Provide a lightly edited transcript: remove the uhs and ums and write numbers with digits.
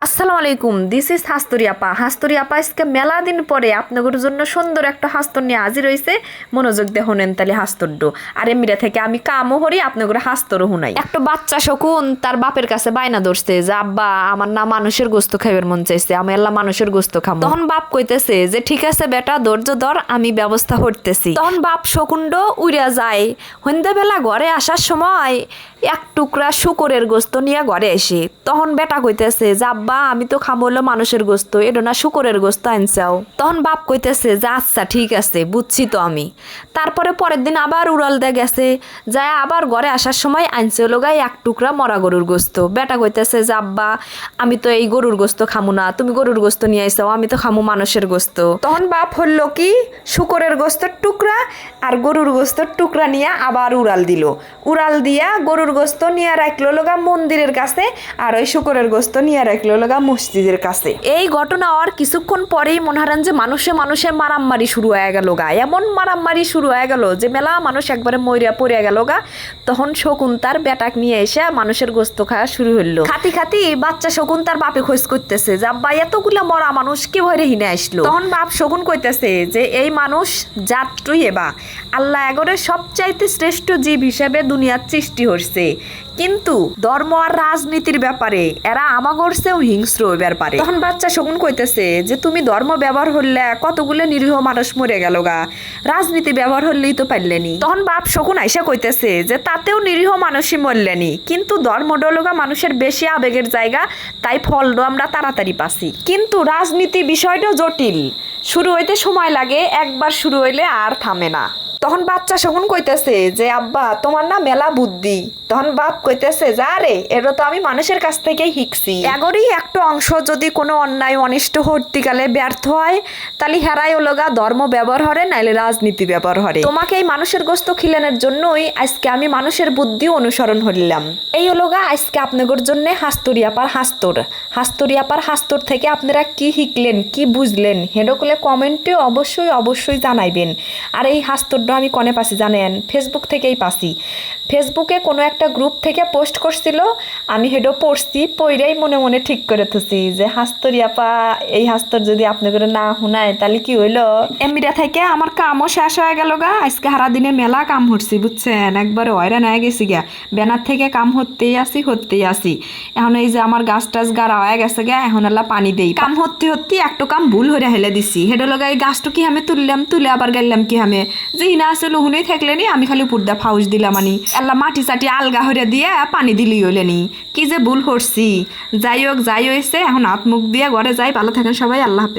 আসসালামু আলাইকুম, this is হাস্তরি আপা। হাস্তরি আপা আজকে মেলা দিন পরে আপনাদের জন্য সুন্দর একটা হাস্তর নিয়ে হাজির হয়েছে। মনোযোগ দিয়ে শোনেন তাহলে হাস্তরড। আর এমনিটা থেকে আমি কামও হরি, আপনাদের হাস্তরও হুনাই। একটা বাচ্চা শকুন তার বাপের কাছে বায়না ধরছে যে আব্বা আমার না মানুষের গোস্ত খাইবার মন চাইছে, আমি আল্লাহ মানুষের গোস্ত খাবো। তখন বাপ কইতেছে যে ঠিক আছে বেটা, ধৈর্য ধর, আমি ব্যবস্থা করতেছি। তখন বাপ শকুন্ড উড়া যায়। সন্ধ্যাবেলা ঘরে আসার সময় এক টুকরা শুকরের গোস্ত নিয়ে ঘরে এসে তখন বেটা কইতেছে যে আব্বা আমি তো খাবো হলো মানুষের গোস্ত, এটা না শুকরের গোস্ত আনছাও। তখন বাপ কইতেছে যে আচ্ছা ঠিক আছে, বুঝছি তো আমি। তারপরে পরের দিন আবার উড়াল দিয়ে গেছে, যায় আবার ঘরে আসার সময় আনছে হলো গায়ে এক টুকরা মরা গরুর গোস্ত। বেটা কইতেছে যে আব্বা আমি তো এই গরুর গোস্ত খামু না, তুমি গরুর গোস্ত নিয়ে আইসাও, আমি তো খামু মানুষের গোস্ত। তখন বাপ হলো কি শুকরের গোস্তের টুকরা আর গরুর গোস্তের টুকরা নিয়ে আবার উড়াল দিল। উড়াল দিয়া গরুর গোস্ত নিয়ে রাখলো লগা মন্দিরের কাছে, আর ওই শুকরের গোস্ত নিয়ে রাখলো লগা মসজিদের কাছে। এই ঘটনা হওয়ার কিছুক্ষণ পরেই মনে হারেন যে মানুষে মারামারি শুরু হয়ে গেল গা। এমন মারামারি শুরু হয়ে গেল যে মেলা মানুষ একবারে মরিয়া পড়ে গেল গা। তখন শকুন তার বেটাক নিয়ে এসে মানুষের গোস্ত খাওয়া শুরু হইলো। খাতি খাতি বাচ্চা শকুন তার বাপে খোঁজ করতেছে যে আব্বা এতগুলা মরা মানুষ কি ভরে হিনে আসলো। তখন বাপ শকুন কইতেছে যে এই মানুষ জাতটুই এবা আল্লাহ এগরের সবচাইতে শ্রেষ্ঠ জীব হিসেবে দুনিয়ার সৃষ্টি হচ্ছে, কিন্তু ধর্ম আর রাজনীতির ব্যাপারে এরা আমাগরছেও হিংস্র ব্যাপারে। তখন বাচ্চা শকুন কইতেছে যে তুমি ধর্ম ব্যবহার হলে কতগুলো নিরীহ মানুষ মরে গেল গা, রাজনীতি ব্যবহার হলেই তো পারলেনি। তখন বাপ শকুন আইসা কইতেছে যে তাতেও নিরীহ মানুষই মরলেনি, কিন্তু ধর্ম ডলগা মানুষের বেশি আবেগের জায়গা, তাই ফলটা আমরা তাড়াতাড়ি পাচ্ছি। কিন্তু রাজনীতি বিষয়টাও জটিল, শুরু হইতে সময় লাগে, একবার শুরু হইলে আর থামে না। তখন বাচ্চা শকুন কইতেছে যে আব্বা তোমার না মেলা বুদ্ধি। তখন বাপ কইতেছে যা রে, এটা তো আমি মানুষের কাছ থেকেই শিখছি। এগরই একটা অংশ যদি কোনো অন্যায় অনিষ্ট হর্তিকালে ব্যর্থ হয়, তাহলে হেরাই ওলগা ধর্ম ব্যবহার হরে নাইলে রাজনীতি ব্যবহার হরে। তোমাকে এই মানুষের গোস্ত খিলানোর জন্যই আজকে আমি মানুষের বুদ্ধি অনুসরণ হইলাম। এই ওলগা আজকে আপনাদের জন্য হাস্তরি আপার হাস্তর। হাস্তরি আপার হাস্তর থেকে আপনারা কি শিখলেন, কি বুঝলেন, হেডোকলে কমেন্টে অবশ্যই জানাইবেন। আর এই হাস্তর আমি কনে পাচ্ছি জানেন? ফেসবুক থেকেই পাচ্ছি। ফেসবুকে কোনো একটা গ্রুপ থেকে পোস্ট করছিল, আমি হেডো পড়ছি, পইরাই মনে মনে ঠিক করে থুছি যে হাস্তরি আপা এই হাস্তর যদি আপনি করে না শুনায় তাহলে কি হইলো। এমবিটা থেকে আমার কামও শেষ হয়ে গেল গা। আজকে সারা দিনে মেলা কাম হচ্ছি বুঝছেন, একবারে হয়রান হয়ে গেছি গা। ব্যানার থেকে কাম হতেই আসি। এখন এই যে আমার গাছ টাছ গাড়া হয়ে গেছে গা, এখন আল্লাহ পানি দেই। কাম হতে একটু কাম ভুল হয়ে হেলে দিছি। হেডো লগা এই গাছটু কি আমি তুলে আবার গেলাম কি আমি যে না আসলে হুনেই থাকলেনি, আমি খালি উপর দা ফাউস দিলাম আনি আল্লাহ মাটি চাটি আলগা হইয়া দিয়ে পানি দিলি হইলেনি। কি যে ভুল করছি। যাই হোক যাই হয়েছে, এখন হাত মুখ দিয়ে ঘরে যাই। ভালো থাকেন সবাই, আল্লাহ হাফেজ।